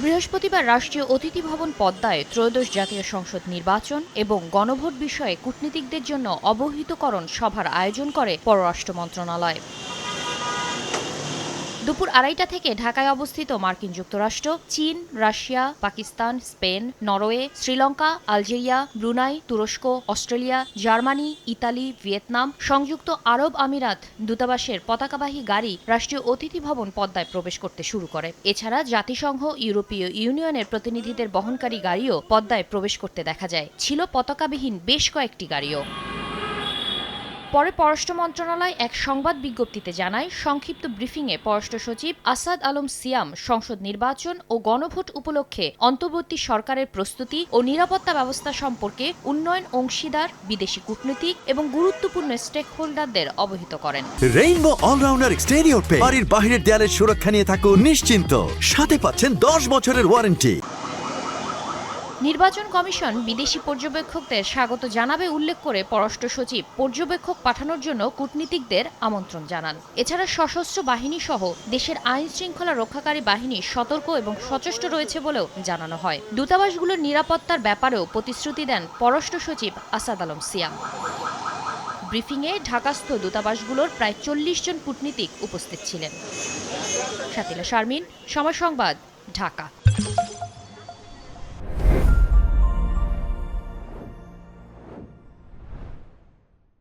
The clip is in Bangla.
বৃহস্পতিবার রাষ্ট্রীয় অতিথি ভবন পদ্মায় ত্রয়োদশ জাতীয় সংসদ নির্বাচন এবং গণভোট বিষয়ে কূটনীতিকদের জন্য অবহিতকরণ সভার আয়োজন করে পররাষ্ট্র মন্ত্রণালয়। দুপুর ২:৩০ থেকে ঢাকায় অবস্থিত মার্কিন যুক্তরাষ্ট্র, চীন, Russia, Pakistan, Spain, Norway, Sri Lanka, Algeria, Brunei, তুরস্ক, অস্ট্রেলিয়া, জার্মানি, ইতালি, ভিয়েতনাম, সংযুক্ত আরব আমিরাত দূতাবাসের পতাকাবাহী গাড়ি রাষ্ট্রীয় অতিথি ভবন পদ্মায় প্রবেশ করতে শুরু করে। এছাড়া জাতিসংঘ, ইউরোপীয় ইউনিয়নের প্রতিনিধিদের বহনকারী গাড়িও পদ্মায় প্রবেশ করতে দেখা যায়। ছিল পতাকাবিহীন বেশ কয়েকটি গাড়িও। পরে পররাষ্ট্র মন্ত্রণালয় এক সংবাদ বিজ্ঞপ্তিতে জানায়, সংক্ষিপ্ত ব্রিফিংয়ে পররাষ্ট্র সচিব আসাদ আলম সিয়াম সংসদ নির্বাচন ও গণভোট উপলক্ষে অন্তর্বর্তী সরকারের প্রস্তুতি ও নিরাপত্তা ব্যবস্থা সম্পর্কে উন্নয়ন অংশীদার, বিদেশি কূটনীতিক এবং গুরুত্বপূর্ণ স্টেক হোল্ডারদের অবহিত করেন। রেইনবো অলরাউন্ডার এক্সটেরিয়র পেইন্ট বাড়ির বাহিরের দেয়ালের সুরক্ষা নিয়ে থাকুন নিশ্চিন্ত, সাথে পাচ্ছেন 10 বছরের ওয়ারেন্টি। নির্বাচন কমিশন বিদেশি পর্যবেক্ষকদের স্বাগত জানাবে উল্লেখ করে পররাষ্ট্র সচিব পর্যবেক্ষক পাঠানোর জন্য কূটনীতিকদের আমন্ত্রণ জানান। এছাড়া সশস্ত্র বাহিনী সহ দেশের আইন শৃঙ্খলা রক্ষাকারী বাহিনী সতর্ক এবং সচেষ্ট রয়েছে বলেও জানানো হয়। দূতাবাসগুলোর নিরাপত্তার ব্যাপারেও প্রতিশ্রুতি দেন পররাষ্ট্র সচিব আসাদ আলম সিয়াম। ব্রিফিংয়ে ঢাকাস্থ দূতাবাসগুলোর প্রায় ৪০ জন কূটনীতিক উপস্থিত ছিলেন। শাতিলা শারমিন, সময় সংবাদ, ঢাকা।